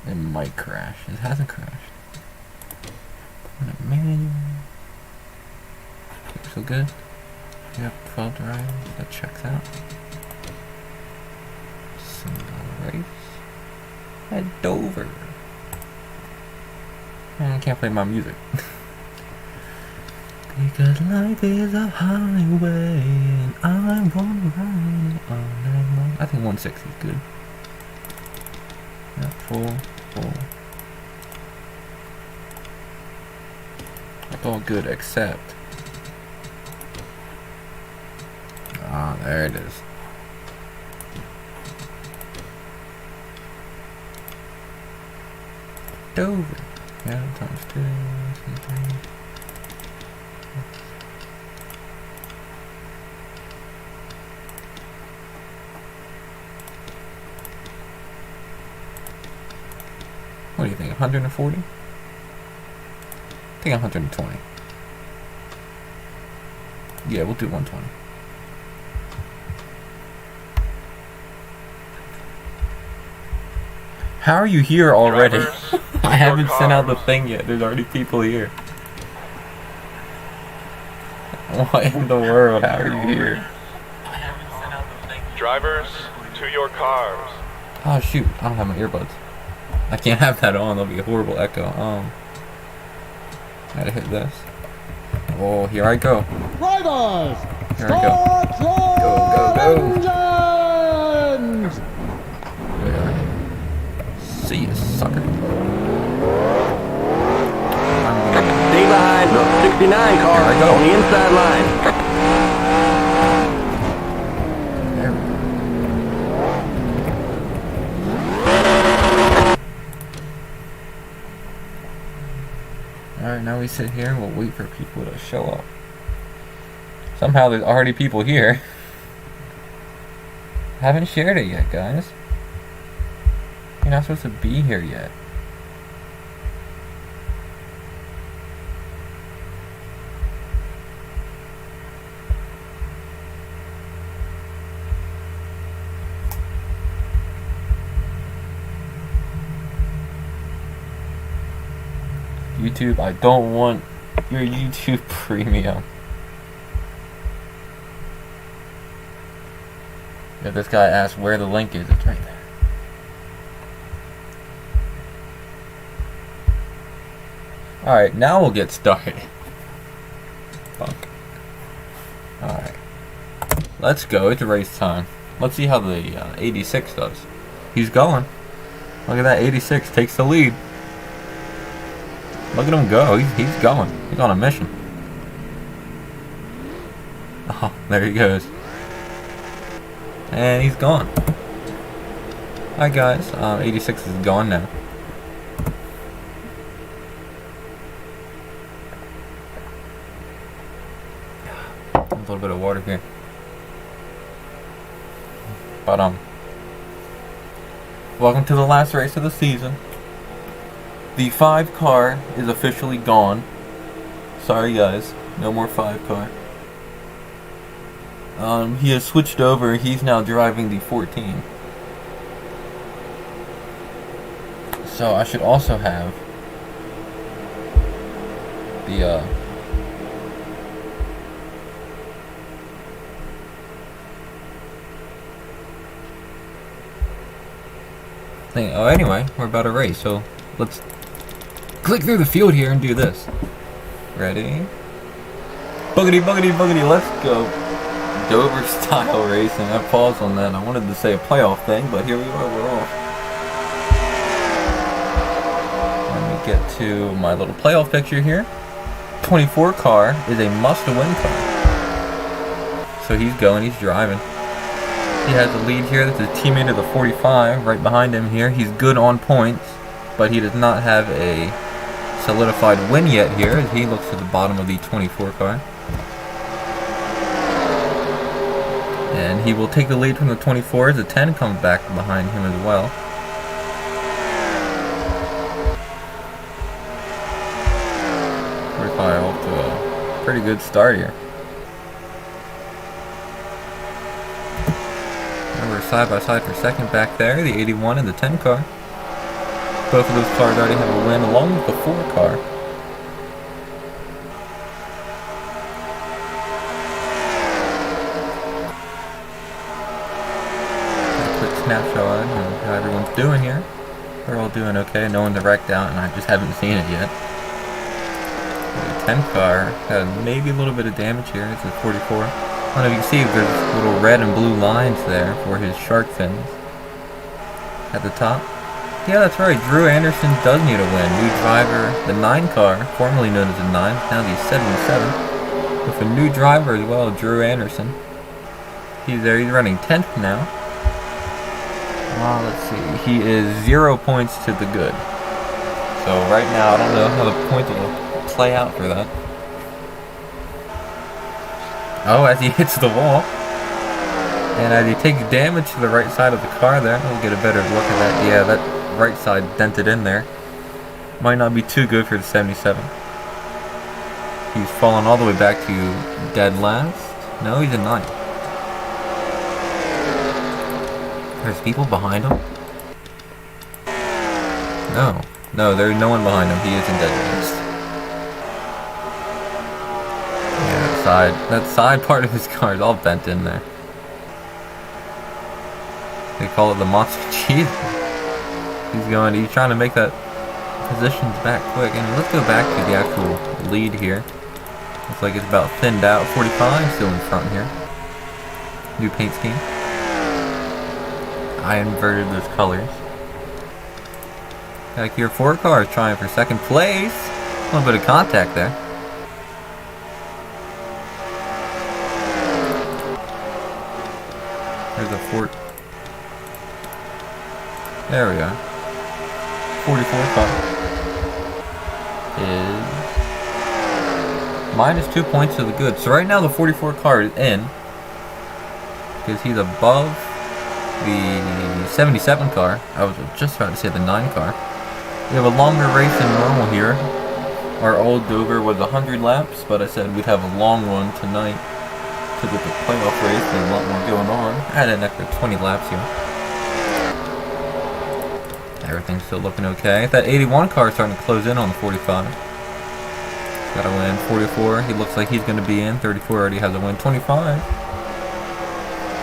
It might crash. It hasn't crashed. Manual. Okay, so good. You have 12 drivers. That checks out. Single race. At Dover. And I can't play my music. Because life is a highway and I wanna ride it all night long. I think 160 is good. Yeah, full. It's all good except. Ah, there it is. Dover. Yeah, times 2, 3. What do you think, 140? I think 120. Yeah, we'll do 120. How are you here already? I haven't sent out the thing yet. There's already people here. What in the world? How are you here? Drivers, to your cars. Oh shoot, I don't have my earbuds. I can't have that on, there'll be a horrible echo. Gotta hit this. Oh, here I go. Drivers! Here I go. Go. Engines! See you, sucker. Stay behind the 69 car Here I go. on the inside line. There we go. Alright, now we sit here and we'll wait for people to show up. Somehow there's already people here. Haven't shared it yet, guys. You're not supposed to be here yet. YouTube, I don't want your YouTube premium. If this guy asks where the link is, it's right there. Alright, now we'll get started. Fuck. Alright. Let's go, it's race time. Let's see how the 86 does. He's going. Look at that, 86 takes the lead. Look at him go, he's going. He's on a mission. Oh, there he goes. And he's gone. Hi guys, 86 is gone now. A little bit of water here. But welcome to the last race of the season. The 5 car is officially gone. Sorry guys, no more 5 car. He has switched over. He's now driving the 14. So I should also have the thing. Oh, anyway, we're about to race, so let's click through the field here and do this. Ready? Boogity, boogity, boogity, let's go. Dover style racing. I paused on that. I wanted to say a playoff thing, but here we are, we're off. Let me get to my little playoff picture here. 24 car is a must-win car. So he's going, he's driving. He has a lead here. That's a teammate of the 45 right behind him here. He's good on points, but he does not have a solidified win yet here as he looks to the bottom of the 24 car. And he will take the lead from the 24 as the 10 comes back behind him as well. We're probably off to a pretty good start here. And we're side by side for second back there, the 81 and the 10 car. Both of those cars already have a win, along with the 4 car. A quick snapshot of how everyone's doing here. They're all doing okay. No one's wrecked out, and I just haven't seen it yet. The 10 car had maybe a little bit of damage here. It's a 44. I don't know if you can see there's little red and blue lines there for his shark fins at the top. Yeah, that's right. Drew Anderson does need a win. New driver, the 9 car, formerly known as the 9, now the 77, with a new driver as well, Drew Anderson. He's there. He's running 10th now. Let's see. He is 0 points to the good. So right now, I don't know how the points will play out for that. Oh, as he hits the wall. And as he takes damage to the right side of the car there, we'll get a better look at that. Yeah, that right side dented in there. Might not be too good for the 77. He's fallen all the way back to dead last. No, he's in 9th. There's people behind him? No, there's no one behind him. He is in dead last. Yeah, that side part of his car is all bent in there. They call it the monster cheese. He's trying to make that positions back quick. And let's go back to the actual lead here. Looks like it's about thinned out. 45 still in front here. New paint scheme. I inverted those colors. Back here, 4 cars trying for 2nd place. A little bit of contact there. There's a 4. There we go. 44 car is minus 2 points to the good. So right now the 44 car is in because he's above the 77 car. I was just about to say the 9 car. We have a longer race than normal here. Our old Dover was 100 laps, but I said we'd have a long one tonight because with the playoff race and a lot more going on. I had an extra 20 laps here. Everything's still looking okay. That 81 car is starting to close in on the 45. Got a win. 44, he looks like he's going to be in. 34 already has a win. 25.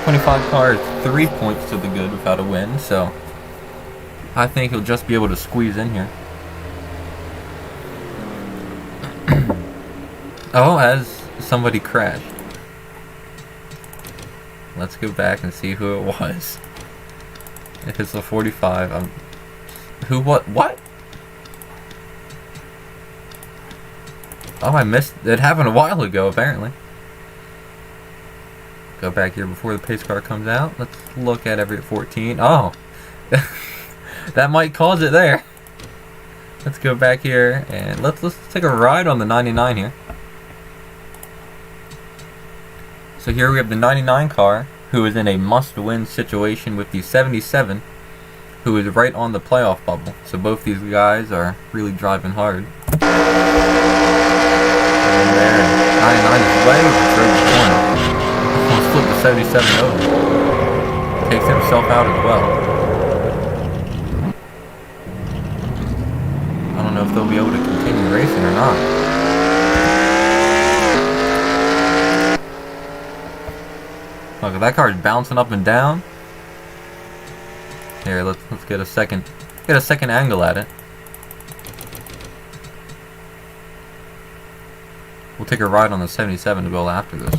25 car is 3 points to the good without a win, so I think he'll just be able to squeeze in here. Oh, as somebody crashed. Let's go back and see who it was. If it's the 45, what? Oh, I missed. It happened a while ago, apparently. Go back here before the pace car comes out. Let's look at every 14. Oh, that might cause it there. Let's go back here and let's take a ride on the 99 here. So here we have the 99 car, who is in a must-win situation with the 77, who is right on the playoff bubble. So both these guys are really driving hard. And there, 99 is way over the corner. Almost flipped the 77 over. Takes himself out as well. I don't know if they'll be able to continue racing or not. Look, that car's bouncing up and down. Here, let's get a second angle at it. We'll take a ride on the 77 to go after this.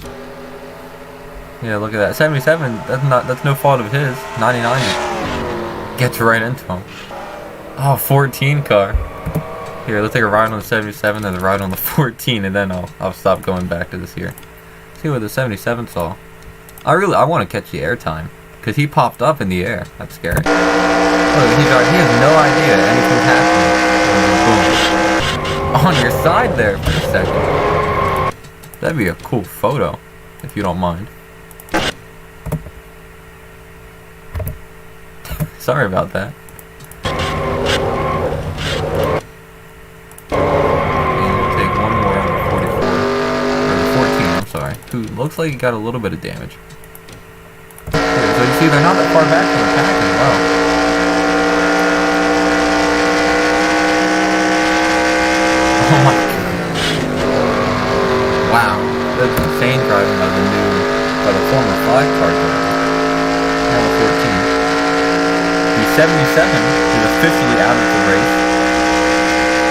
Yeah, look at that. 77, that's no fault of his. 99 gets right into him. Oh, 14 car. Here, let's take a ride on the 77 and a ride on the 14, and then I'll stop going back to this here. See what the 77 saw. I want to catch the air time, because he popped up in the air. That's scary. Look, he has no idea anything's happening. Boom. On your side there for a second. That'd be a cool photo, if you don't mind. Sorry about that. And we'll take one more on the 44. Or the 14, I'm sorry. Who looks like he got a little bit of damage. So you see, they're not that far back from the pack as well. Oh my god. Wow. That's insane driving by the former 5-car driver. Now the 14. The 77 is officially out of the race.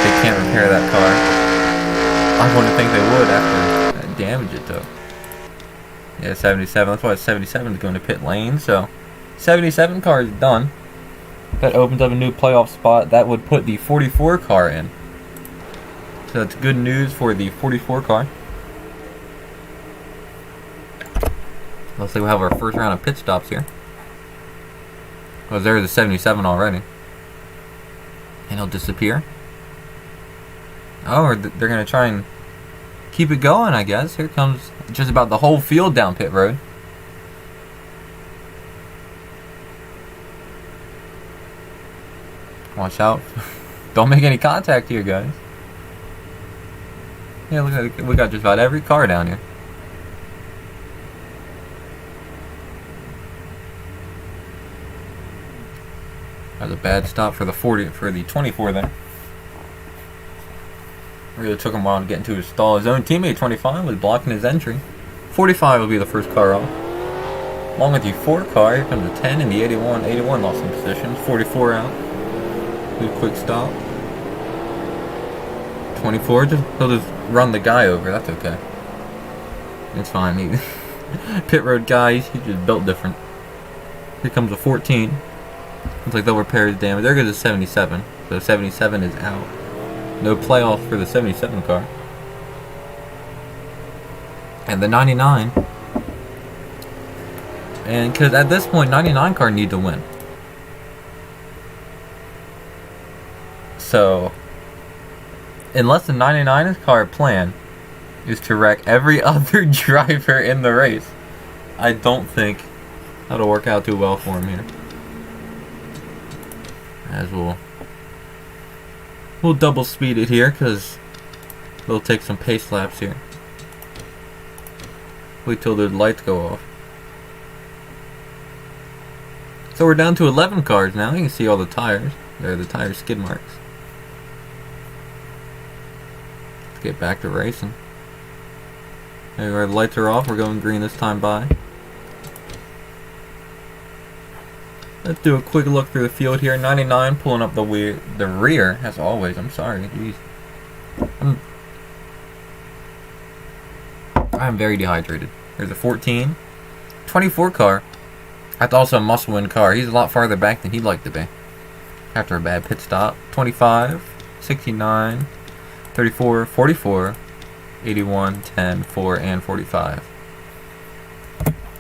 They can't repair that car. I wouldn't think they would after that damage it took. Yeah, 77. That's why 77 is going to pit lane. So, 77 car is done. That opens up a new playoff spot. That would put the 44 car in. So that's good news for the 44 car. Looks like we'll have our first round of pit stops here. Oh, there's the 77 already. And he'll disappear. Oh, they're going to try and keep it going, I guess. Here comes just about the whole field down pit road. Watch out. Don't make any contact here, guys. Yeah, look like we got just about every car down here. That was a bad stop for the 24 there. Really took him a while to get into his stall. His own teammate, 25, was blocking his entry. 45 will be the first car off. Along with the 4 car, here comes the 10 and the 81. 81 lost some positions. 44 out. Good quick stop. 24, he'll just run the guy over. That's okay. It's fine. Pit road guy, he's just built different. Here comes a 14. Looks like they'll repair his damage. There goes a 77. So 77 is out. No playoff for the 77 car. And the 99. And because at this point, 99 car need to win. So, unless the 99's car plan is to wreck every other driver in the race, I don't think that'll work out too well for him here. As we'll double speed it here because they'll take some pace laps here. Wait till the lights go off. So we're down to 11 cars now. You can see all the tires. There are the tire skid marks. Let's get back to racing. There our lights are off. We're going green this time by. Let's do a quick look through the field here. 99 pulling up the rear, as always. I'm sorry. Jeez. I'm very dehydrated. There's a 14. 24 car. That's also a must-win car. He's a lot farther back than he'd like to be. After a bad pit stop. 25, 69, 34, 44, 81, 10, 4, and 45.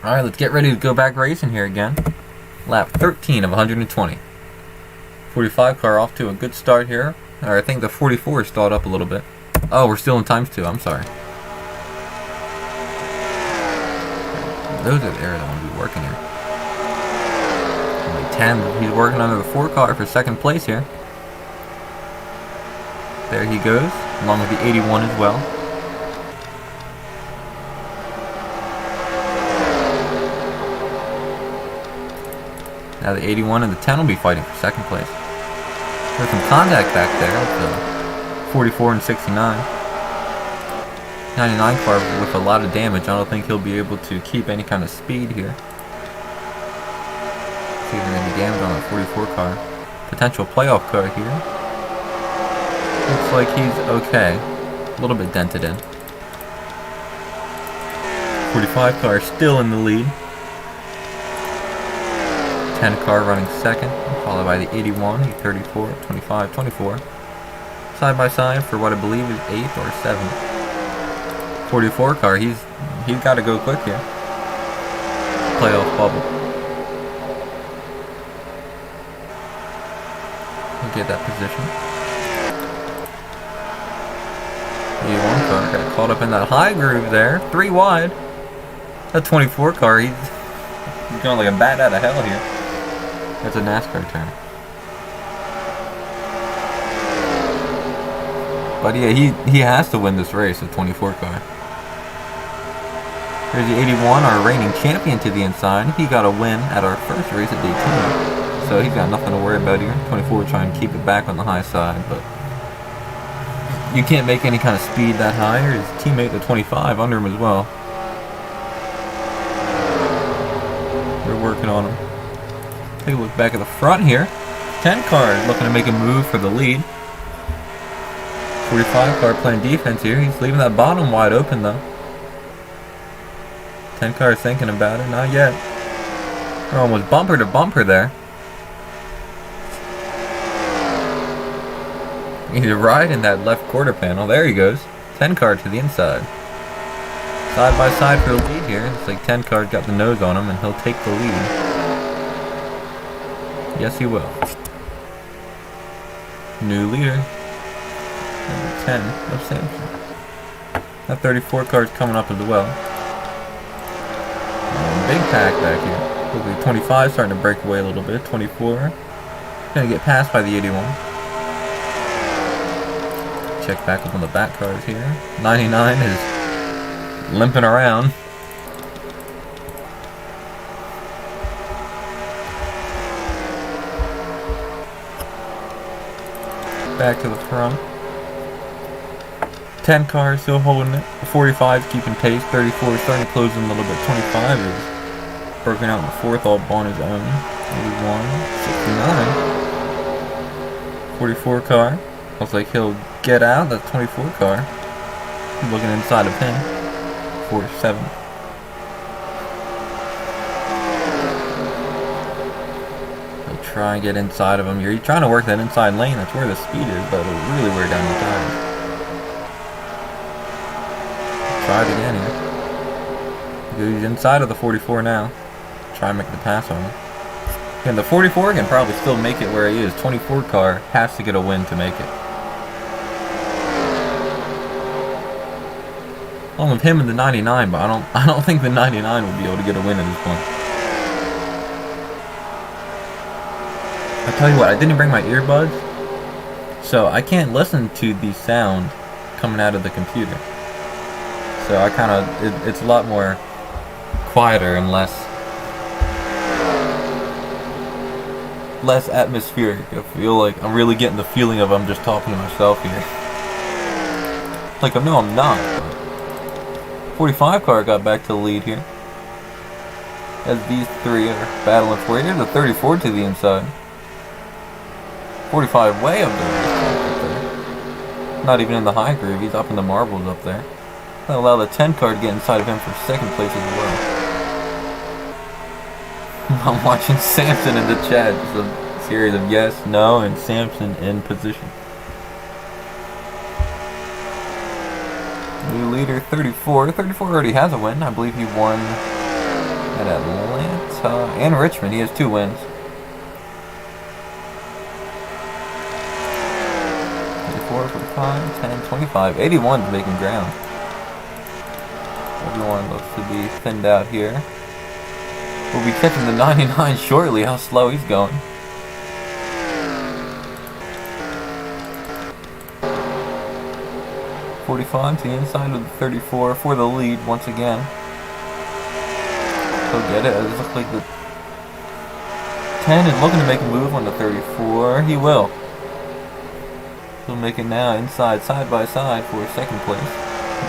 Alright, let's get ready to go back racing here again. Lap 13 of 120. 45 car off to a good start here. Or I think the 44 is stalled up a little bit. Oh, we're still in times 2. I'm sorry. Those are the areas I want to be working here. Only 10. He's working under the 4 car for second place here. There he goes, along with the 81 as well. Now the 81 and the 10 will be fighting for second place. There's some contact back there with the 44 and 69. 99 car with a lot of damage. I don't think he'll be able to keep any kind of speed here. See if there's any damage on that 44 car. Potential playoff car here. Looks like he's okay. A little bit dented in. 45 car still in the lead. 10 car running second, followed by the 81, 34, 25, 24. Side by side for what I believe is 8th or 7th. 44 car, he's got to go quick here. Playoff bubble. We'll get that position. 81 car got caught up in that high groove there, 3 wide. That 24 car, he's going like a bat out of hell here. That's a NASCAR turn. But yeah, he has to win this race, the 24 car. There's the 81, our reigning champion to the inside. He got a win at our first race at Daytona. So he's got nothing to worry about here. 24 trying to keep it back on the high side, but you can't make any kind of speed that high. Or his teammate, the 25, under him as well. They're working on him. Take a look back at the front here. 10 car is looking to make a move for the lead. 45 car playing defense here. He's leaving that bottom wide open though. 10 car is thinking about it. Not yet. They're almost bumper to bumper there. He's right in that left quarter panel. There he goes. 10 car to the inside. Side by side for the lead here. It's like 10 car's got the nose on him and he'll take the lead. Yes, he will. New leader. Number 10 of Samson. That 34 car is coming up as well. Big pack back here. Hopefully 25 starting to break away a little bit. 24. Gonna get passed by the 81. Check back up on the back cars here. 99 is limping around. Back to the front. 10 cars still holding it. 45 is keeping pace. 34 is starting to close in a little bit. 25 is broken out in the fourth all on his own. 81, 69. 44 car. Looks like he'll get out. That's 24 car. Looking inside of him. 47. He'll try and get inside of him. You're trying to work that inside lane. That's where the speed is, but it'll really wear down the tires. Try it again here. He's inside of the 44 now. Try and make the pass on him. And the 44 can probably still make it where he is. 24 car has to get a win to make it. Along with him and the 99, but I don't think the 99 will be able to get a win at this point. I'll tell you what, I didn't bring my earbuds, so I can't listen to the sound coming out of the computer. So I kind of, it's a lot more quieter and less atmospheric. I feel like I'm really getting the feeling of I'm just talking to myself here. Like, no, I'm not. But 45 car got back to the lead here. As these three are battling for it. Here's the 34 to the inside. 45 way up there. Not even in the high groove. He's up in the marbles up there. That'll allow the 10 car to get inside of him for second place as well. I'm watching Samson in the chat. Just a series of yes, no, and Samson in position. New leader, 34. 34 already has a win. I believe he won at Atlanta and Richmond. He has 2 wins. 34, 45, 10, 25. 81 is making ground. Everyone looks to be thinned out here. We'll be catching the 99 shortly. How slow he's going. .45 to the inside of the 34 for the lead once again. He'll get it. It looks like the 10 is looking to make a move on the 34. He will. He'll make it now inside, side by side for second place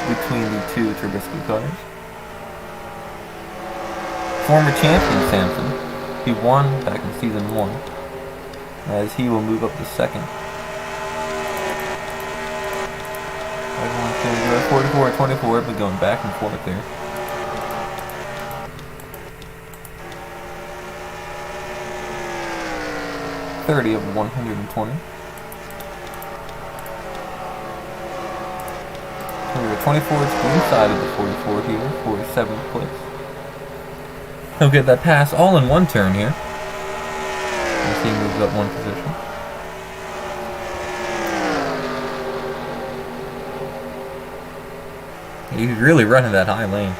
between the 2 Trubisky cars. Former champion Samson. He won back in season 1. As he will move up to second. 44, 24, but going back and forth there. .30 of 120. 24 is inside of the 44 here for 7th place. He'll get that pass all in one turn here. As he moves up one position. He's really running that high lane.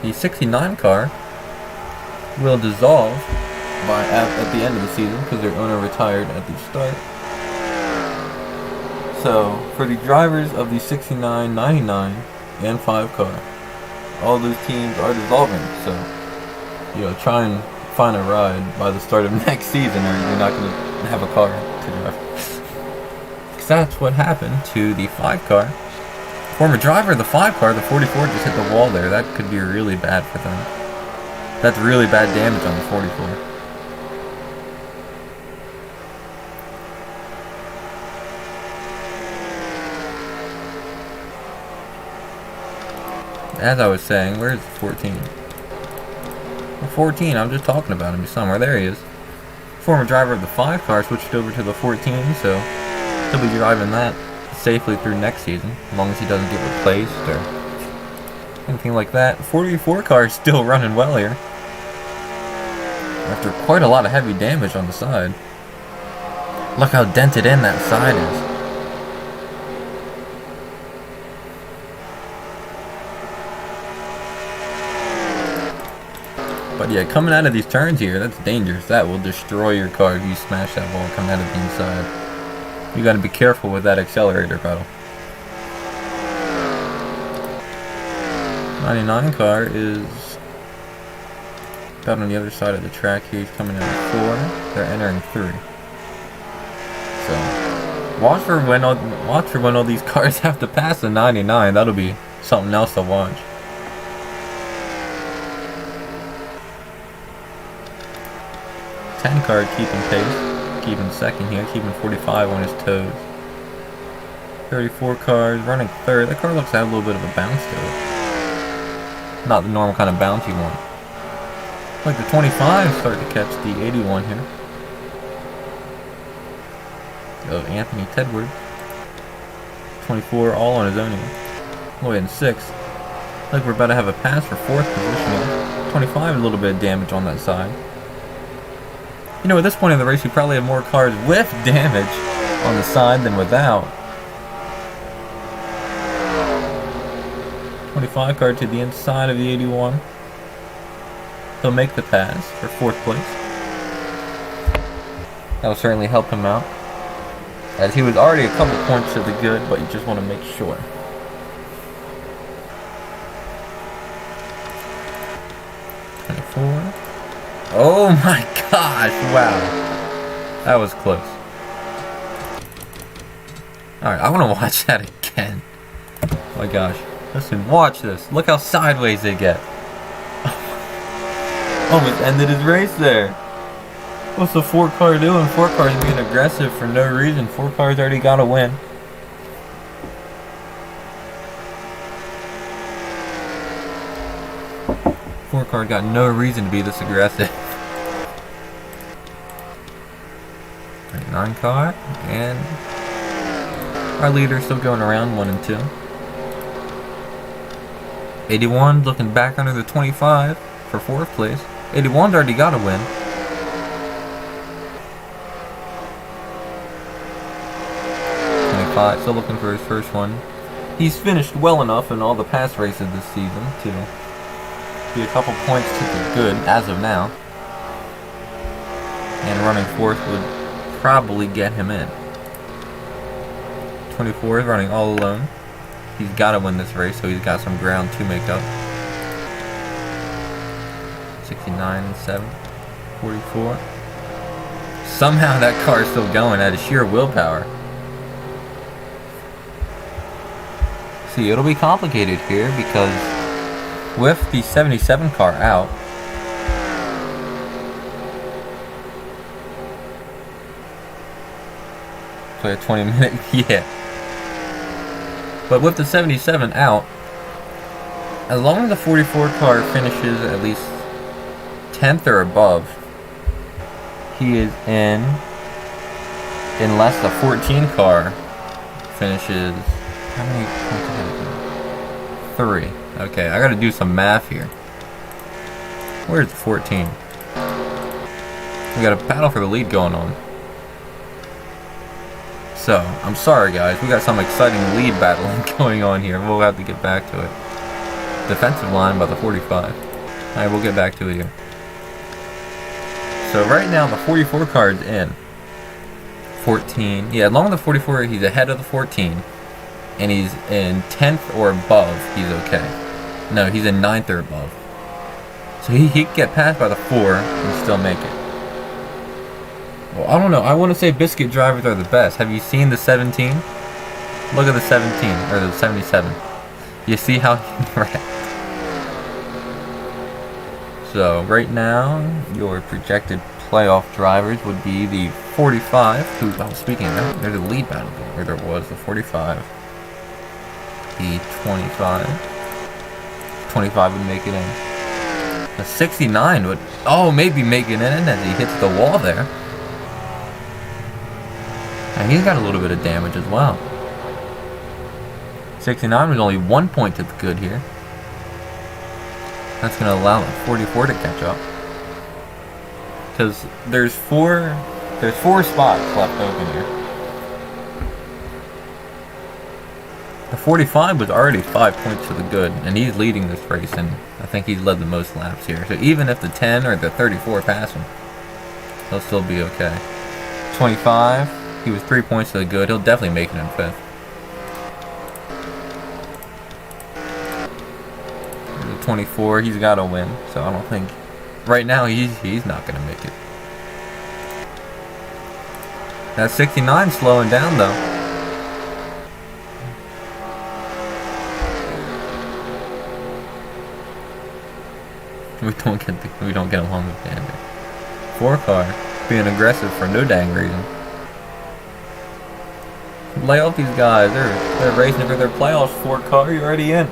The 69 car will dissolve at the end of the season because their owner retired at the start. So, for the drivers of the 69, 99, and 5 car, all those teams are dissolving. So, try and find a ride by the start of next season, or you're not going to have a car to drive. Because that's what happened to the 5 car. Former driver of the 5 car, the 44, just hit the wall there. That could be really bad for them. That's really bad damage on the 44. As I was saying, where's the 14? The 14, I'm just talking about him somewhere. There he is. Former driver of the 5 car switched over to the 14, so he'll be driving that safely through next season, as long as he doesn't get replaced or anything like that. 44 car is still running well here, after quite a lot of heavy damage on the side. Look how dented in that side is. But yeah, coming out of these turns here, that's dangerous. That will destroy your car if you smash that ball coming out of the inside. You got to be careful with that accelerator pedal. 99 car is about on the other side of the track here. He's coming in at 4. They're entering 3. So watch for when all these cars have to pass the 99. That'll be something else to watch. Car keeping pace, keeping second here, keeping 45 on his toes. 34 cars running third. That car looks to have a little bit of a bounce to it. Not the normal kind of bounce you want. Like the 25 start to catch the 81 here. Go Anthony Tedward. 24 all on his own here. Oh, and 6. Like we're about to have a pass for 4th position here. 25, a little bit of damage on that side. You know, at this point in the race, you probably have more cars with damage on the side than without. 25 car to the inside of the 81. He'll make the pass for 4th place. That will certainly help him out, as he was already a couple points to the good, but you just want to make sure. Oh my gosh, wow. That was close. Alright, I want to watch that again. Oh my gosh. Listen, watch this. Look how sideways they get. Almost ended his race there. What's the 4 car doing? 4 car's being aggressive for no reason. 4 cars already got a win. Car got no reason to be this aggressive. 9 car, and our leader still going around 1 and 2. 81 looking back under the 25 for 4th place. 81's already got a win. 25 still looking for his first one. He's finished well enough in all the past races this season to be a couple points to the good as of now, and running 4th would probably get him in. 24 is running all alone. He's got to win this race, so he's got some ground to make up. 69 and 7, 44. Somehow that car is still going out of sheer willpower. See, it'll be complicated here because with the 77 car out, play a 20-minute, yeah. But with the 77 out, as long as the 44 car finishes at least 10th or above, he is in, unless the 14 car finishes, how many points ahead of him? 3. Okay, I gotta do some math here. Where's the 14? We got a battle for the lead going on. So, I'm sorry guys, we got some exciting lead battling going on here. We'll have to get back to it. Defensive line by the 45. Alright, we'll get back to it here. So right now the 44 car is in. 14. Yeah, along with the 44, he's ahead of the 14. And he's in 10th or above, he's okay. No, he's in 9th or above. So he could get passed by the 4 and still make it. Well, I don't know. I want to say biscuit drivers are the best. Have you seen the 17? Look at the 17, or the 77. You see how he wrecked. So right now, your projected playoff drivers would be the 45, who, oh, speaking of that, there's a lead battle going, or there was, the 45, the 25, 25 would make it in, the 69 would, oh, maybe make it in as he hits the wall there, and he's got a little bit of damage as well. 69 was only 1 point to the good here. That's going to allow the 44 to catch up. Because there's four spots left open here. The 45 was already 5 points to the good, and he's leading this race, and I think he's led the most laps here. So even if the 10 or the 34 pass him, he'll still be okay. 25, he was 3 points to the good. He'll definitely make it in 5th. 24, he's got to win, so I don't think right now he's not going to make it. That 69 slowing down though. We don't get along with Dander. 4 car being aggressive for no dang reason. Lay off these guys. They're racing for their playoffs. 4 car, you're already in.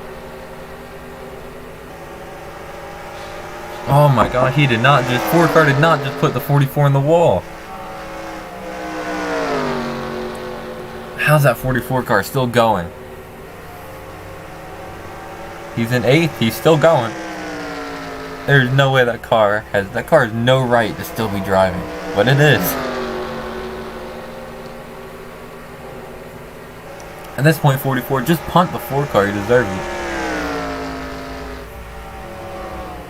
Oh my god, 4 car did not just put the 44 in the wall. How's that 44 car still going? He's in 8th, he's still going. There's no way that car has no right to still be driving, but it is. At this point, 44, just punt the 4 car, you deserve it.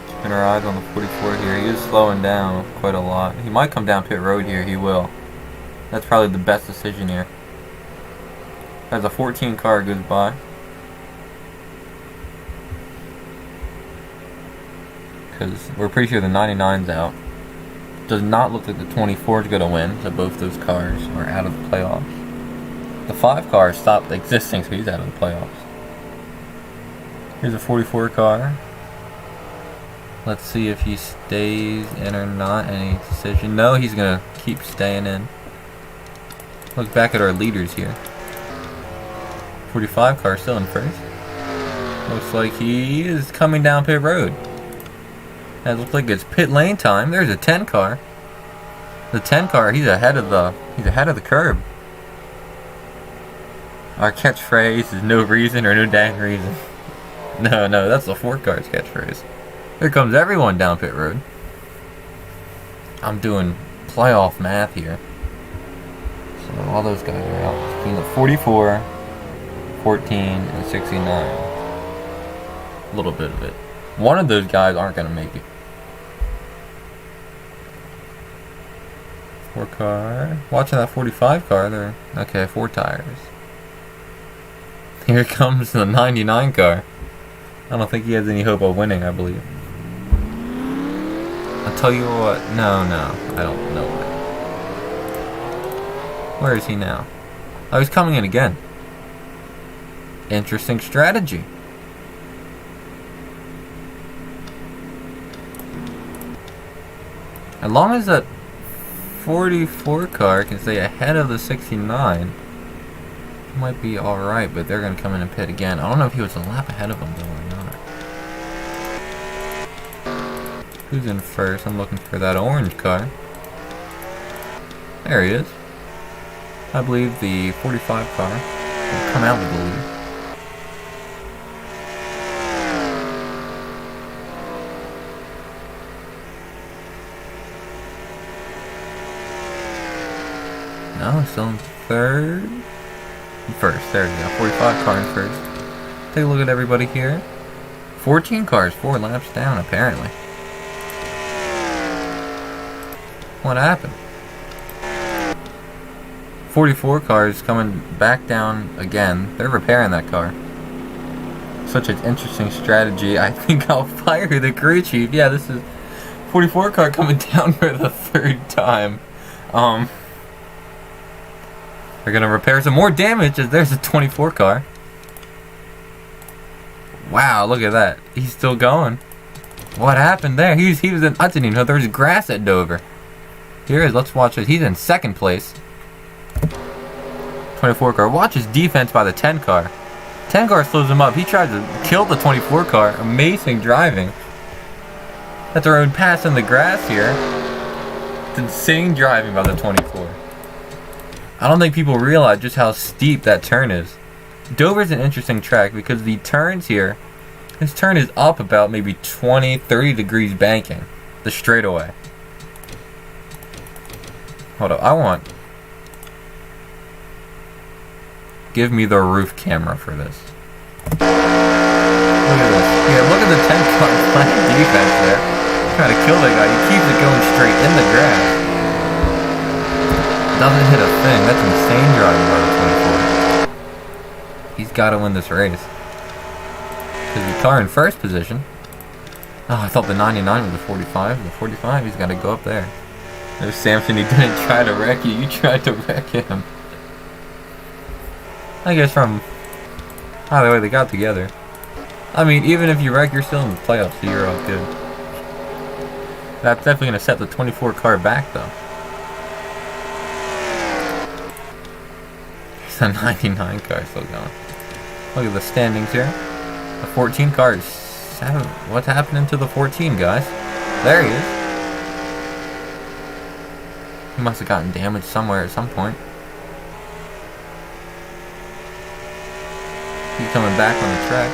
Keeping our eyes on the 44 here. He is slowing down quite a lot. He might come down pit road here. He will. That's probably the best decision here. As a 14 car goes by. Because we're pretty sure the 99's out. Does not look like the 24 is going to win. So both those cars are out of the playoffs. The 5 car stopped existing, so he's out of the playoffs. Here's a 44 car. Let's see if he stays in or not. Any decision? No, he's going to keep staying in. Look back at our leaders here. 45 car still in first. Looks like he is coming down pit road. It looks like it's pit lane time. There's a 10 car. The 10 car, he's ahead of the curb. Our catchphrase is no reason or no dang reason. No, that's the 4 car's catchphrase. Here comes everyone down pit road. I'm doing playoff math here. So all those guys are out. Between the 44, 14, and 69. A little bit of it. One of those guys aren't going to make it. 4 car. Watching that 45 car there. Okay, 4 tires. Here comes the 99 car. I don't think he has any hope of winning, I believe. I'll tell you what. No, I don't know. Where is he now? Oh, he's coming in again. Interesting strategy. As long as that 44 car can stay ahead of the 69, it might be alright, but they're going to come in and pit again. I don't know if he was a lap ahead of him though or not. Who's in first? I'm looking for that orange car. There he is. I believe the 45 car will come out with the lead. No, still in third. First, there we go. 45 car in first. Take a look at everybody here. 14 cars, 4 laps down apparently. What happened? 44 cars coming back down again. They're repairing that car. such an interesting strategy. I think I'll fire the crew chief. Yeah, this is 44 car coming down for the third time. They're gonna repair some more damage as there's a 24 car. Wow, look at that. He's still going. What happened there? He was in, I didn't even know there was grass at Dover. Here is, let's watch it. He's in second place. 24 car. Watch his defense by the 10 car. 10 car slows him up. He tried to kill the 24 car. Amazing driving. That's our own pass in the grass here. It's insane driving by the 24. I don't think people realize just how steep that turn is. Dover's an interesting track because the turns here, this turn is up about maybe 20, 30 degrees banking. The straightaway. Hold up, I want... Give me the roof camera for this. Look at this. Yeah, look at the 10 car playing defense there. Trying to kill that guy. He keeps it going straight in the grass. Doesn't hit a thing. That's insane driving by the 24. He's got to win this race. Because the car in first position. Oh, I thought the 99 was the 45. The 45, he's got to go up there. No, Samson, he didn't try to wreck you. You tried to wreck him. I guess from either way they got together. I mean, even if you wreck, you're still in the playoffs, so you're all good. That's definitely going to set the 24 car back, though. There's a 99 car still going. Look at the standings here. The 14 car is 7. What's happening to the 14, guys? There he is. He must have gotten damaged somewhere at some point. He's coming back on the track.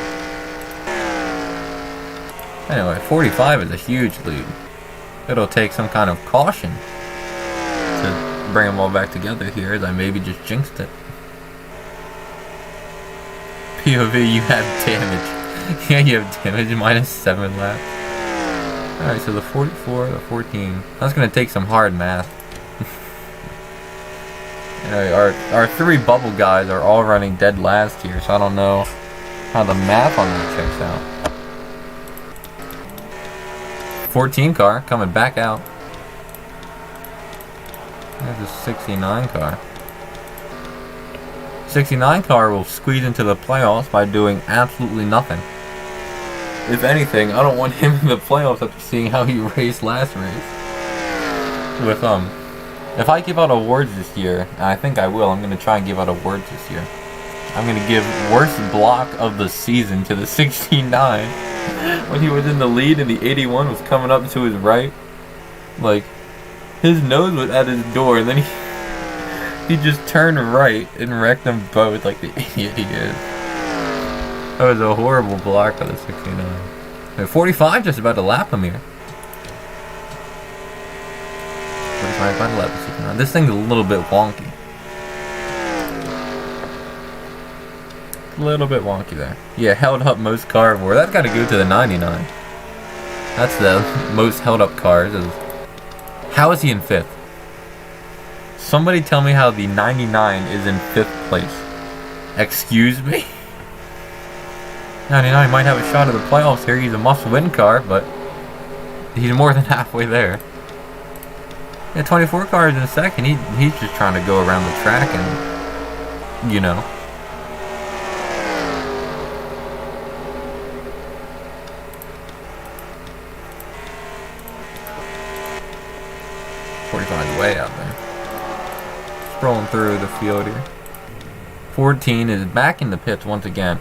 Anyway, 45 is a huge lead. It'll take some kind of caution to bring them all back together here, as I maybe just jinxed it. POV, you have damage. Yeah, you have damage, minus 7 laps. Alright, so the 44, the 14. That's going to take some hard math. Our 3 bubble guys are all running dead last here, so I don't know how the math on that checks out. 14 car coming back out. There's a 69 car. 69 car will squeeze into the playoffs by doing absolutely nothing. If anything, I don't want him in the playoffs after seeing how he raced last race. With if I give out awards this year, and I think I will, I'm going to try and give out awards this year. I'm going to give worst block of the season to the 69. When he was in the lead and the 81 was coming up to his right. Like, his nose was at his door, and then he just turned right and wrecked them both like the idiot he is. That was a horrible block by the 69. And 45 just about to lap him here. 45 about to lap the 69. This thing's a little bit wonky. A little bit wonky there. Yeah, held up most carnivore. That's got to go to the 99. That's the most held up cars. How is he in 5th? Somebody tell me how the 99 is in 5th place. Excuse me? 99 might have a shot at the playoffs here. He's a must-win car, but he's more than halfway there. Yeah, 24 car is in 2nd. He's just trying to go around the track and, you know. Way out there. Scrolling through the field here. 14 is back in the pits once again.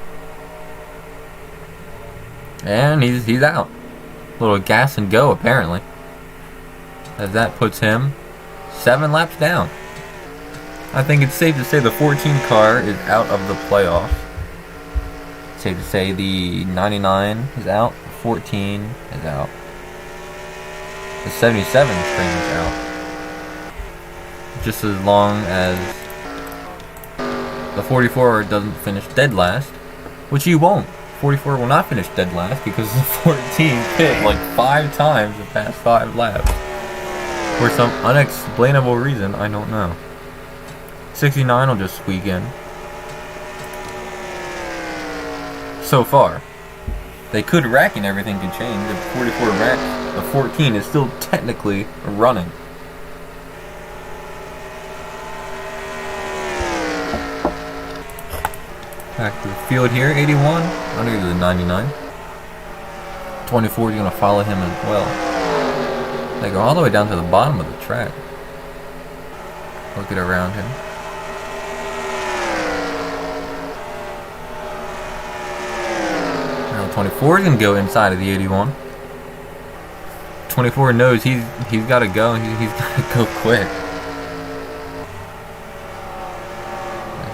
And he's out. Little gas and go apparently. As that puts him 7 laps down. I think it's safe to say the 14 car is out of the playoffs. Safe to say the 99 is out. 14 is out. The 77 string is out. Just as long as the 44 doesn't finish dead last, which he won't. 44 will not finish dead last because the 14 pit like 5 times the past 5 laps. For some unexplainable reason, I don't know. 69 will just squeak in. so far. They could wreck and everything could change. If 44 wrecks, the 14 is still technically running. Back to the field here, 81, under the 99. 24 is going to follow him as well. They go all the way down to the bottom of the track. Look at around him. Now 24 is going to go inside of the 81. 24 knows he's got to go. He's got to go quick.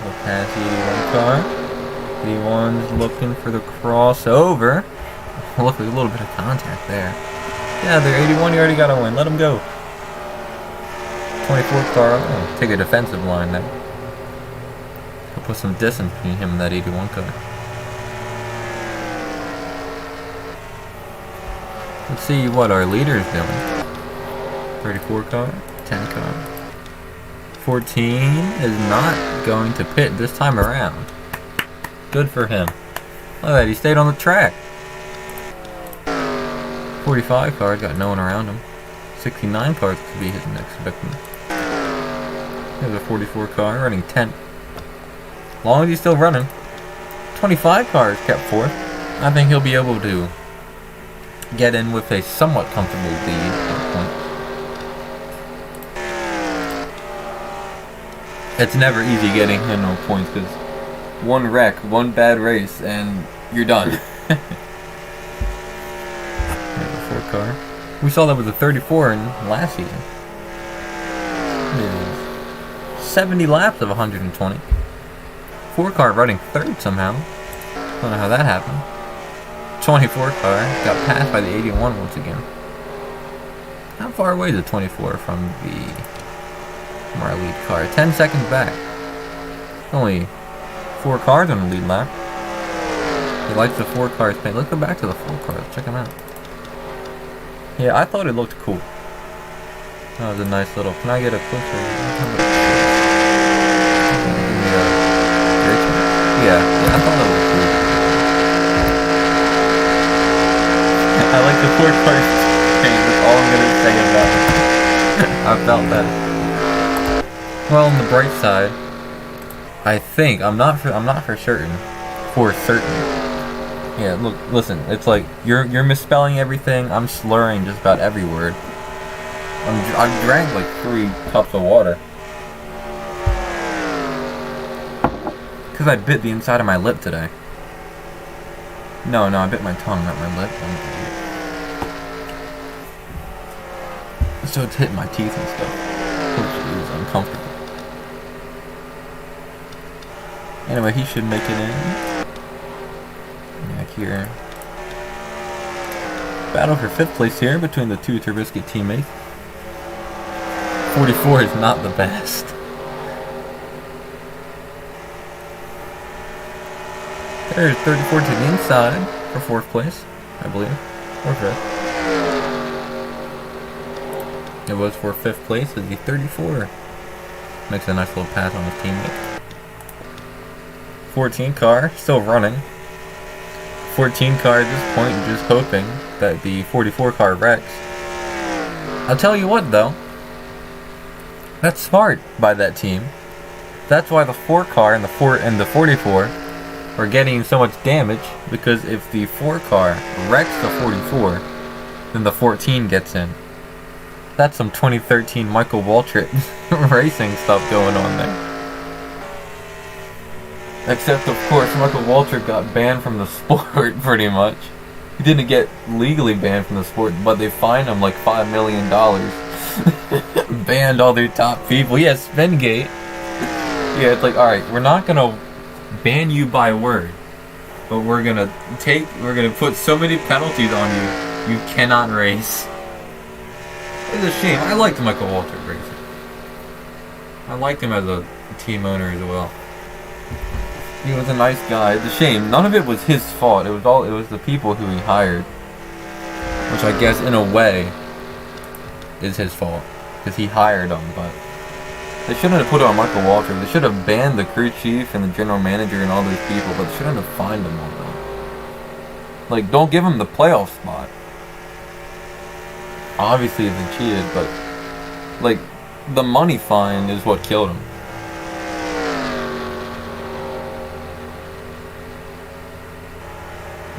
He'll pass the 81 car. 81's looking for the crossover. Look, a little bit of contact there. Yeah, they're 81. You already got to win. Let him go. 24 car. Take a defensive line now. He'll put some distance between him and that 81 car. Let's see what our leader is doing. 34 car. 10 car. 14 is not going to pit this time around. Good for him. Look at that, he stayed on the track. 45 cars got no one around him. 69 cars could be his next victim. There's a 44 car running 10th. As long as he's still running. 25 cars kept 4th. I think he'll be able to get in with a somewhat comfortable lead at point. It's never easy getting in on points because one wreck, one bad race, and you're done. There's a 4 car. We saw that with the 34 in last season. It is 70 laps of 120. 4 car running 3rd somehow. Don't know how that happened. 24 car got passed by the 81 once again. How far away is the 24 from our lead car? 10 seconds back. Only 4 cars on the lead lap. He likes the 4 cars paint. Let's go back to the 4 cars. Check them out. Yeah, I thought it looked cool. That was a nice little. Can I get a closer? Yeah, I thought that was cool. I like the 4 cars paint. That's all I'm gonna say about it. I felt that. Well, on the bright side, I think I'm not for certain. For certain. Yeah, look, listen. It's like you're misspelling everything. I'm slurring just about every word. I drank like 3 cups of water because I bit the inside of my lip today. No, I bit my tongue, not my lip. So it's hitting my teeth and stuff, which is uncomfortable. Anyway, he should make it in. Back here. Battle for 5th place here between the 2 Trubisky teammates. 44 is not the best. There's 34 to the inside for 4th place, I believe. Or 5th. It was for 5th place as the 34. Makes a nice little pass on his teammate. 14 car, still running. 14 car at this point, just hoping that the 44 car wrecks. I'll tell you what though, that's smart by that team. That's why the 4 car and the 44 are getting so much damage, because if the 4 car wrecks the 44, then the 14 gets in. That's some 2013 Michael Waltrip racing stuff going on there. Except, of course, Michael Waltrip got banned from the sport, pretty much. He didn't get legally banned from the sport, but they fined him like $5 million. Banned all their top people. Yeah, Spingate. Yeah, it's like, alright, we're not gonna ban you by word, but we're gonna put so many penalties on you, you cannot race. It's a shame. I liked Michael Waltrip racing. I liked him as a team owner as well. He was a nice guy. It's a shame. None of it was his fault. It was the people who he hired. Which I guess in a way is his fault. Because he hired them, but they shouldn't have put it on Michael Waltrip. They should have banned the crew chief and the general manager and all those people, but they shouldn't have fined them all though. Like, don't give him the playoff spot. Obviously, if they cheated, but like the money fine is what killed him.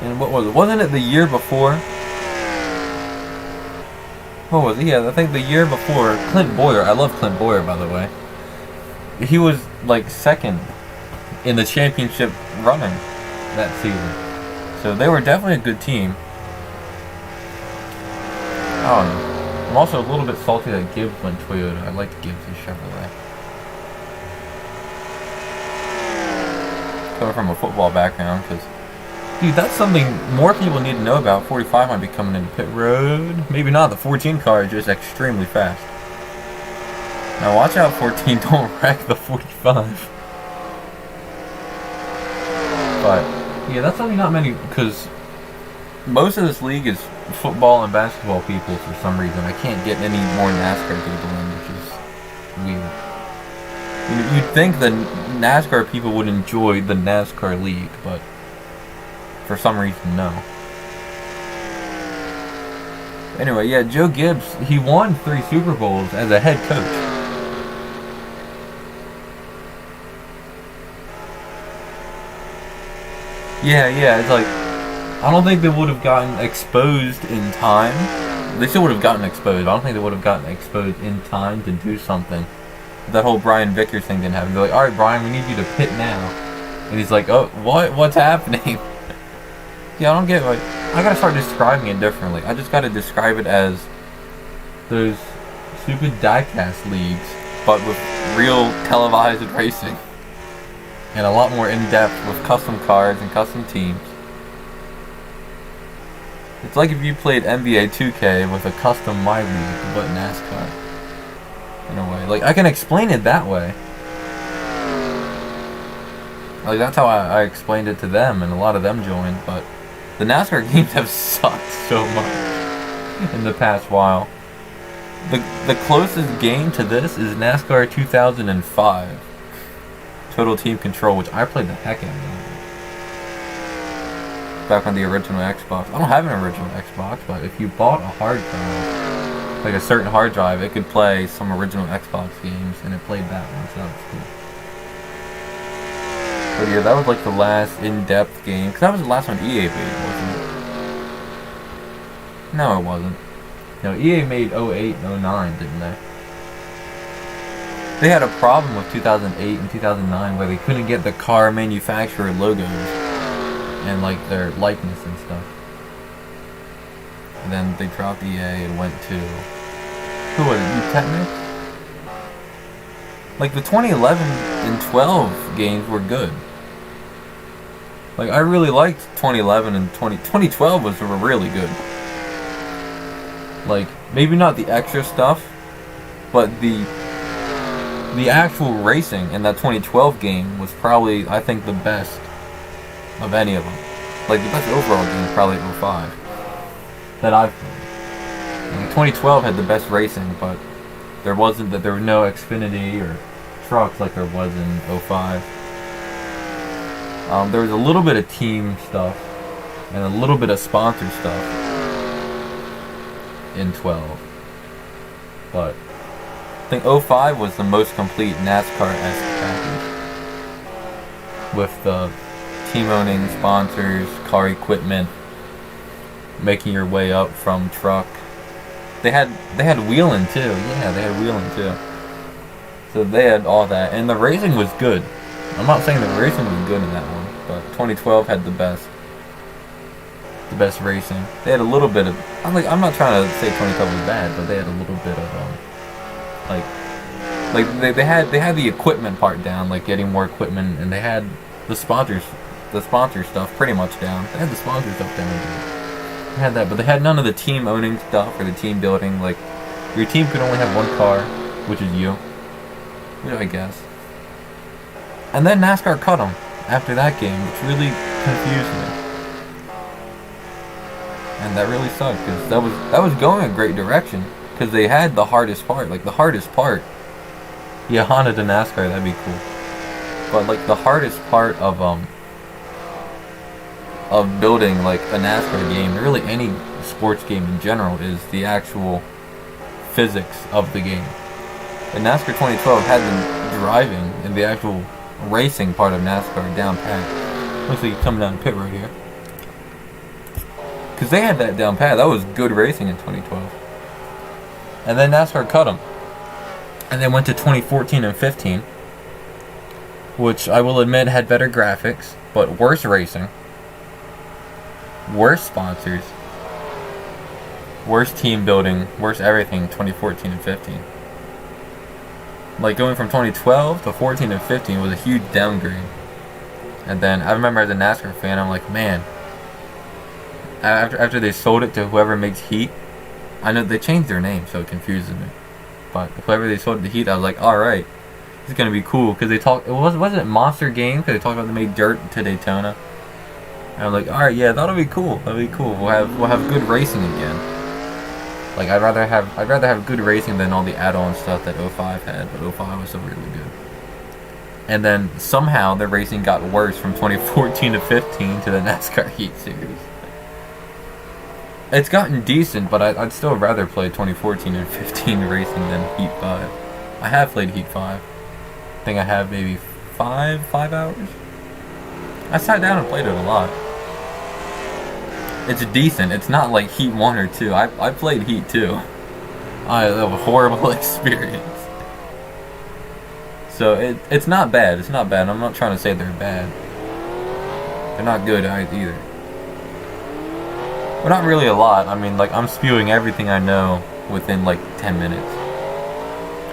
And what was it? Wasn't it the year before? What was it? Yeah, I think the year before, Clint Boyer. I love Clint Boyer, by the way. He was like second in the championship running that season. So they were definitely a good team. I don't know. I'm also a little bit salty that Gibbs went Toyota. I liked Gibbs' Chevrolet. Coming from a football background, because, dude, that's something more people need to know about. 45 might be coming into pit road. Maybe not. The 14 car is just extremely fast. Now watch out, 14. Don't wreck the 45. But, yeah, that's something not many, because most of this league is football and basketball people for some reason. I can't get any more NASCAR people in, which is weird. You'd think that NASCAR people would enjoy the NASCAR league, but for some reason, no. Anyway, yeah, Joe Gibbs, he won 3 Super Bowls as a head coach. Yeah, it's like, I don't think they would have gotten exposed in time. They still would have gotten exposed. I don't think they would have gotten exposed in time to do something. That whole Brian Vickers thing didn't happen. They're like, alright, Brian, we need you to pit now. And he's like, oh, what? What's happening? Yeah, I don't get, like, I gotta start describing it differently. I just gotta describe it as those stupid diecast leagues, but with real televised racing. And a lot more in-depth with custom cars and custom teams. It's like if you played NBA 2K with a custom My League, but NASCAR. In a way. Like, I can explain it that way. Like, that's how I explained it to them, and a lot of them joined, but the NASCAR games have sucked so much in the past while. The closest game to this is NASCAR 2005. Total Team Control, which I played the heck out of. Back on the original Xbox. I don't have an original Xbox, but if you bought a hard drive, like a certain hard drive, it could play some original Xbox games, and it played that one, so that was cool. But yeah, that was like the last in-depth game, because that was the last one EA made, wasn't it? No, it wasn't. No, EA made 08 and 09, didn't they? They had a problem with 2008 and 2009 where they couldn't get the car manufacturer logos and like their likeness and stuff. And then they dropped EA and went to, who was it, Technics? Like the 2011 and 12 games were good. Like I really liked 2011 and 2012 was really good. Like maybe not the extra stuff, but the actual racing in that 2012 game was probably, I think, the best of any of them. Like, the best overall game is probably 05 that I've played. And 2012 had the best racing, but there was no Xfinity or trucks like there was in 05. There was a little bit of team stuff and a little bit of sponsor stuff in 12. But I think 05 was the most complete NASCAR-esque package. With the team owning, sponsors, car equipment, making your way up from truck. They had wheeling too. Yeah, they had wheeling too. So they had all that. And the racing was good. I'm not saying the racing was good in that one, but 2012 had the best racing. They had a little bit of, I'm not trying to say 2012 was bad, but they had a little bit of they had the equipment part down, like getting more equipment, and they had the sponsor stuff pretty much down. They had the sponsor stuff down. They had that, but they had none of the team owning stuff or the team building. Like your team could only have one car, which is you, I guess. And then NASCAR cut them after that game, which really confused me. And that really sucked because that was going a great direction. Because they had the hardest part. Like, the hardest part... Yeah, Honda to NASCAR, that'd be cool. But, like, the hardest part of, of building like a NASCAR game, or really any sports game in general, is the actual physics of the game. And NASCAR 2012 had the driving and the actual racing part of NASCAR down pat. Looks like you come down pit road here. Because they had that down pat. That was good racing in 2012. And then NASCAR cut them. And then went to 2014 and 15. Which I will admit had better graphics, but worse racing. Worse sponsors. Worse team building. Worse everything 2014 and 15. Like going from 2012 to 14 and 15 was a huge downgrade. And then I remember as a NASCAR fan, I'm like, man, after they sold it to whoever makes Heat, I know they changed their name, so it confuses me. But whoever they sold it to Heat, I was like, all right, this is gonna be cool because they talked. Wasn't it Monster Game? Because they talked about they made dirt to Daytona. And I'm like, all right, yeah, that'll be cool. That'll be cool. We'll have good racing again. Like I'd rather have good racing than all the add-on stuff that 05 had, but 05 was still really good. And then somehow the racing got worse from 2014 to 15 to the NASCAR Heat Series. It's gotten decent, but I'd still rather play 2014 and 15 racing than Heat 5. I have played Heat 5. I think I have maybe 5 hours. I sat down and played it a lot. It's decent. It's not like Heat 1 or 2. I played Heat 2. I had a horrible experience. So it's not bad. It's not bad. I'm not trying to say they're bad. They're not good either. But not really a lot. I mean, like, I'm spewing everything I know within like 10 minutes.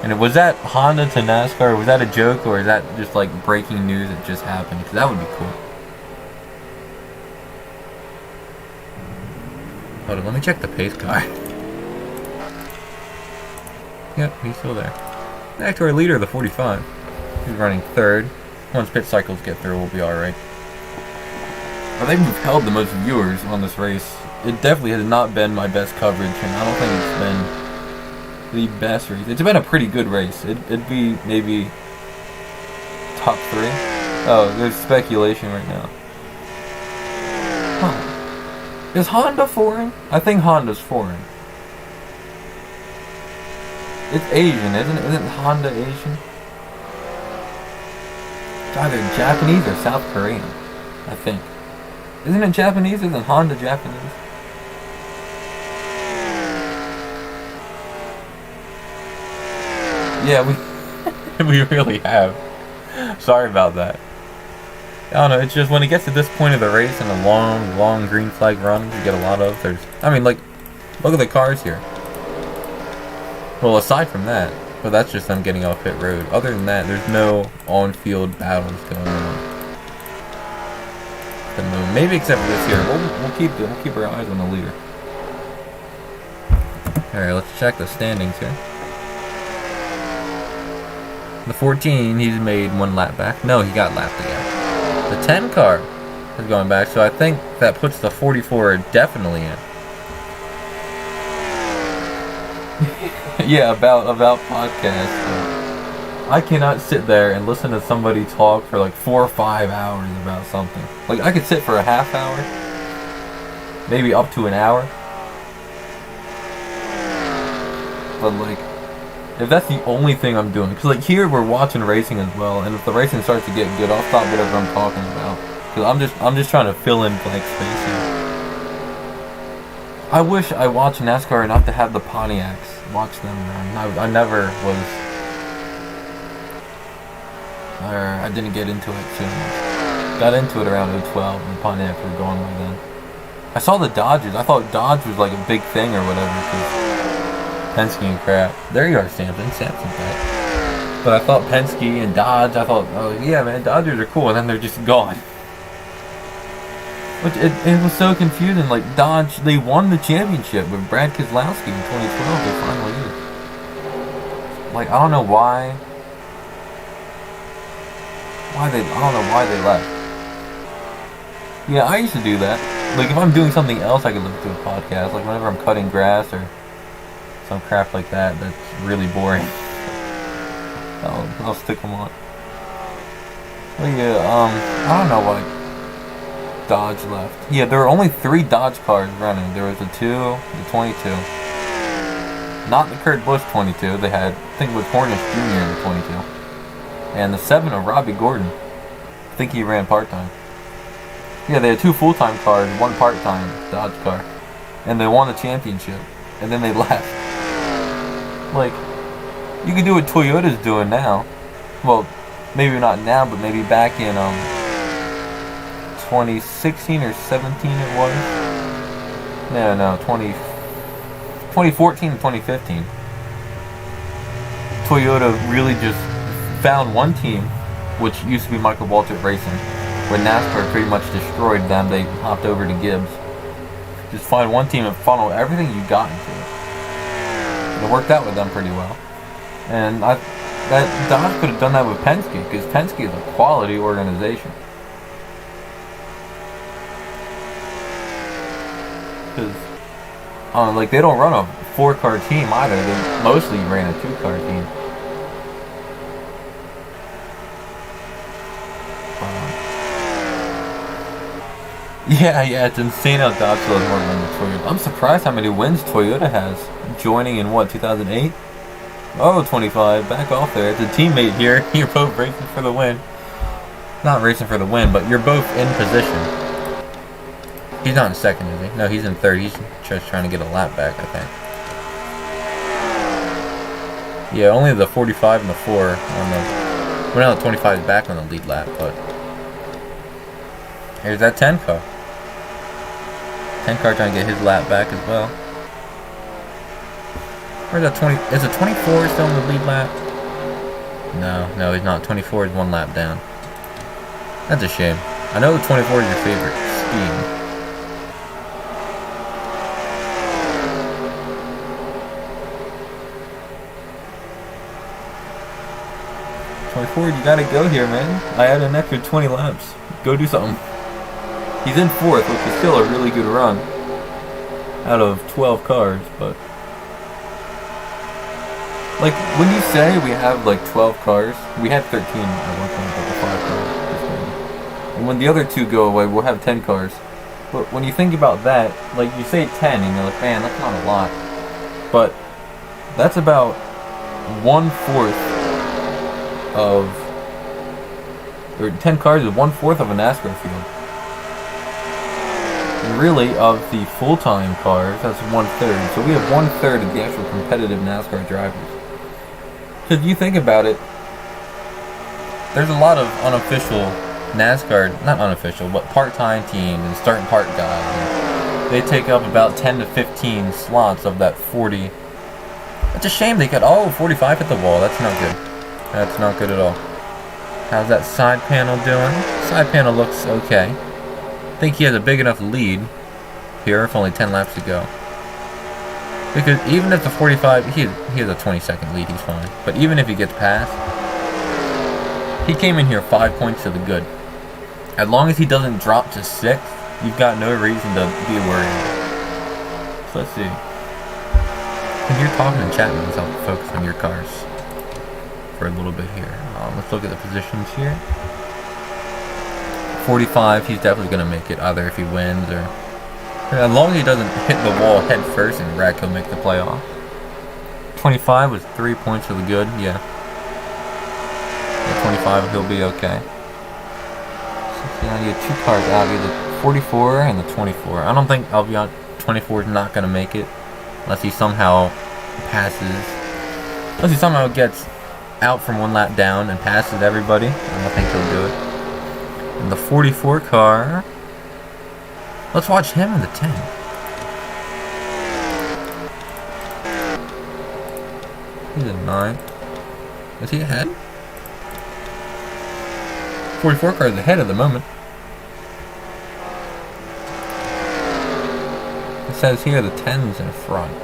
And was that Honda to NASCAR? Was that a joke, or is that just like breaking news that just happened? Because that would be cool. Hold on, let me check the pace car. Yep, he's still there. Back to our leader, the 45. He's running third. Once pit cycles get through, we'll be alright. I think we've held the most viewers on this race. It definitely has not been my best coverage, and I don't think it's been the best race. It's been a pretty good race. It'd be maybe top 3. Oh, there's speculation right now. Huh. Is Honda foreign? I think Honda's foreign. It's Asian, isn't it? Isn't Honda Asian? It's either Japanese or South Korean, I think. Isn't it Japanese? Isn't Honda Japanese? Yeah, we really have. Sorry about that. I don't know, it's just when it gets to this point of the race and a long green flag run you get a lot of, I mean, like, look at the cars here. Well, aside from that, but that's just them getting off pit road. Other than that, there's no on-field battles going on. Maybe except for this here. We'll keep our eyes on the leader. Alright, let's check the standings here. The 14, he's made 1 lap back. No, he got lapped again. The 10 car is going back, so I think that puts the 44 definitely in. Yeah, about podcasts. I cannot sit there and listen to somebody talk for like 4 or 5 hours about something. Like, I could sit for a half hour, maybe up to an hour. But like, if that's the only thing I'm doing, because like here we're watching racing as well, and if the racing starts to get good, I'll stop whatever I'm talking about, because I'm just trying to fill in blank space here. I wish I watched NASCAR enough to have the Pontiacs watch them run. I never was, or I didn't get into it too much. Got into it around 2012 when Pontiacs were going by then. I saw the Dodgers. I thought Dodge was like a big thing or whatever, because Penske and crap. There you are, Samson. Samson's back. But I thought Penske and Dodge, I thought, oh yeah, man, Dodgers are cool, and then they're just gone. Which it was so confusing. Like, Dodge, they won the championship with Brad Keselowski in 2012. They finally did. Like, I don't know why. I don't know why they left. Yeah, I used to do that. Like, if I'm doing something else, I could listen to a podcast. Like, whenever I'm cutting grass or some crap like that that's really boring, I'll stick them on. Well, yeah, I don't know why. Dodge left. Yeah, there were only 3 Dodge cars running. There was the 2, the 22. Not the Kurt Busch 22. They had, I think it was Hornish Jr. in the 22. And the 7 of Robbie Gordon. I think he ran part-time. Yeah, they had 2 full-time cars, 1 part-time Dodge car. And they won the championship. And then they left. Like, you can do what Toyota's doing now. Well, maybe not now, but maybe back in 2016 or 17 it was. No, 2014 and 2015. Toyota really just found one team, which used to be Michael Waltrip Racing. When NASCAR pretty much destroyed them, they hopped over to Gibbs. Just find one team and funnel everything you got into it. And it worked out with them pretty well. And that Dodge could have done that with Penske, because Penske is a quality organization. Because, like, they don't run a 4-car team either. They mostly ran a 2-car team. Yeah, it's insane how Dodge still has more wins than Toyota. I'm surprised how many wins Toyota has. Joining in, 2008? Oh, 25. Back off there. It's a teammate here. You're both racing for the win. Not racing for the win, but you're both in position. He's not in second, is he? No, he's in third. He's just trying to get a lap back, I think. Yeah, only the 45 and the 4 on the... Well, now the 25 is back on the lead lap, but... Here's that 10 car. 10 car trying to get his lap back as well. Where's that 20? Is the 24 still in the lead lap? No, he's not. 24 is 1 lap down. That's a shame. I know the 24 is your favorite speed. You gotta go here, man. I had an extra 20 laps. Go do something. He's in 4th, which is still a really good run out of 12 cars, but like when you say we have like 12 cars, we had 13 at one point, but the 5 cars. And when the other 2 go away, we'll have 10 cars. But when you think about that, like you say 10, and you're like, man, that's not a lot. But that's about 1/4 of, or 10 cars is 1/4 of a NASCAR field. And really, of the full-time cars, that's 1/3. So we have 1/3 of the actual competitive NASCAR drivers. So if you think about it, there's a lot of unofficial NASCAR, not unofficial, but part-time teams and starting part guys. And they take up about 10 to 15 slots of that 40. It's a shame they got, 45 at the wall. That's not good. That's not good at all. How's that side panel doing? Side panel looks okay. I think he has a big enough lead here with only 10 laps to go. Because even if the 45, he has a 20-second lead, he's fine. But even if he gets past, he came in here 5 points to the good. As long as he doesn't drop to 6th, you've got no reason to be worried. So let's see. When you're talking and chatting, I'll focus on your cars for a little bit here. Let's look at the positions here. 45, he's definitely going to make it, either if he wins or... As long as he doesn't hit the wall head first and wreck, he'll make the playoff. 25 was 3 points for the good, yeah. At 25, he'll be okay. So now you have 2 cars out, you have the 44 and the 24. I don't think, I'll be honest, 24 is not going to make it. Unless he somehow passes. Unless he somehow gets out from 1 lap down and passes everybody. I don't think he'll do it. And the 44 car... Let's watch him in the 10. He's a 9. Is he ahead? 44 car is ahead at the moment. It says here the 10's in front.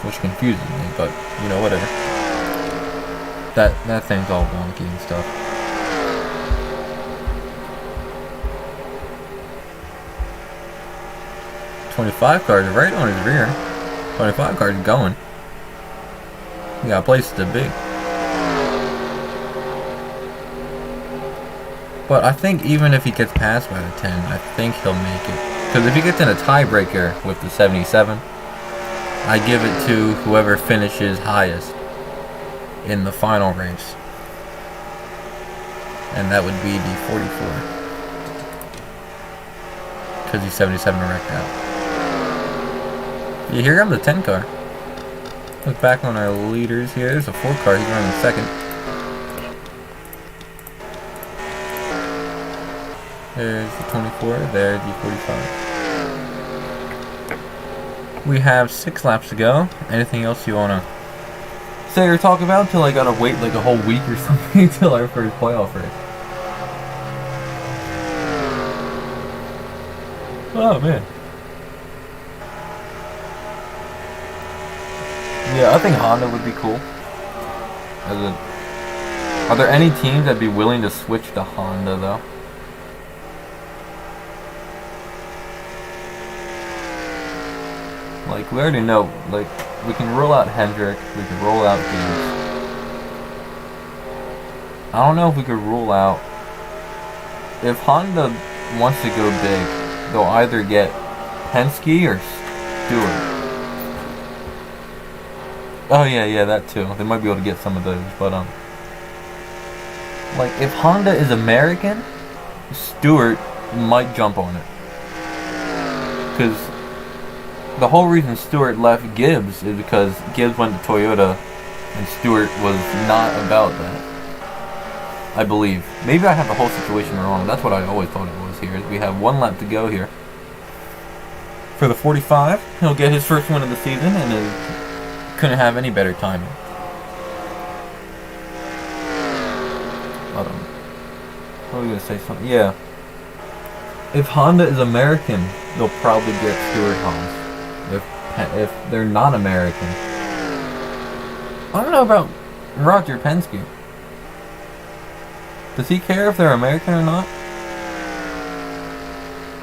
Which confuses me, but, you know, whatever. That thing's all wonky and stuff. .25 cars right on his rear. 25 cars going. He got places to be. But I think even if he gets passed by the 10, I think he'll make it. Because if he gets in a tiebreaker with the 77, I give it to whoever finishes highest in the final race. And that would be the 44. Because he's 77 wrecked out. Yeah, here comes the 10 car. Look back on our leaders here. There's a 4 car. He's running second. There's the 24. There's the 45. We have 6 laps to go. Anything else you want to say or talk about till I gotta wait like a whole week or something until our first playoff race? Oh man. Yeah, I think Honda would be cool. Are there any teams that'd be willing to switch to Honda though? Like, we already know, like, we can roll out Hendrick, we can roll out Gibbs. I don't know if we could rule out... If Honda wants to go big, they'll either get Penske or Stewart. Oh yeah, that too. They might be able to get some of those, but, like, if Honda is American, Stewart might jump on it. Because the whole reason Stewart left Gibbs is because Gibbs went to Toyota and Stewart was not about that. I believe. Maybe I have the whole situation wrong. That's what I always thought it was here. We have 1 lap to go here. For the 45, he'll get his first win of the season and couldn't have any better timing. What were we going to say something? Yeah. If Honda is American, they'll probably get Stewart Haas. If they're not American. I don't know about Roger Penske. Does he care if they're American or not?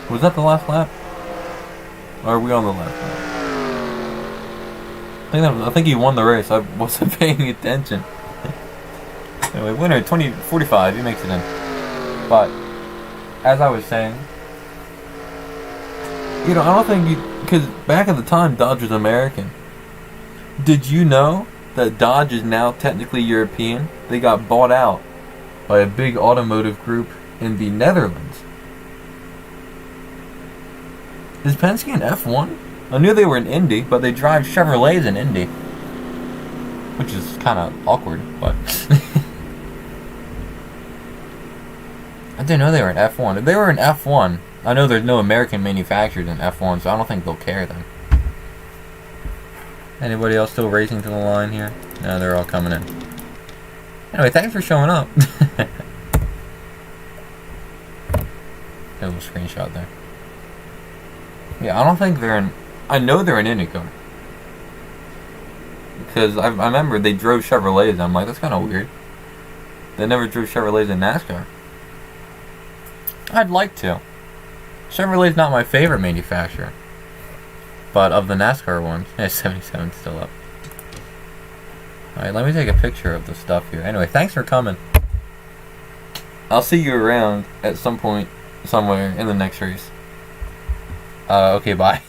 Was that the last lap? Or are we on the last lap? I think he won the race. I wasn't paying attention. Anyway, winner 2045, he makes it in. But as I was saying, you know, I don't think because back at the time, Dodge was American. Did you know that Dodge is now technically European? They got bought out by a big automotive group in the Netherlands. Is Penske in F1? I knew they were in Indy, but they drive Chevrolets in Indy. Which is kind of awkward, but... I didn't know they were in F1. If they were in F1, I know there's no American manufacturers in F1, so I don't think they'll care then. Anybody else still racing to the line here? No, they're all coming in. Anyway, thanks for showing up. Got a little screenshot there. Yeah, I don't think they're in... I know they're in IndyCar. Because I remember they drove Chevrolets, and I'm like, that's kind of weird. They never drove Chevrolets in NASCAR. I'd like to. Chevrolet's not my favorite manufacturer. But of the NASCAR ones, yeah, 77's still up. Alright, let me take a picture of the stuff here. Anyway, thanks for coming. I'll see you around at some point, somewhere in the next race. Okay, bye.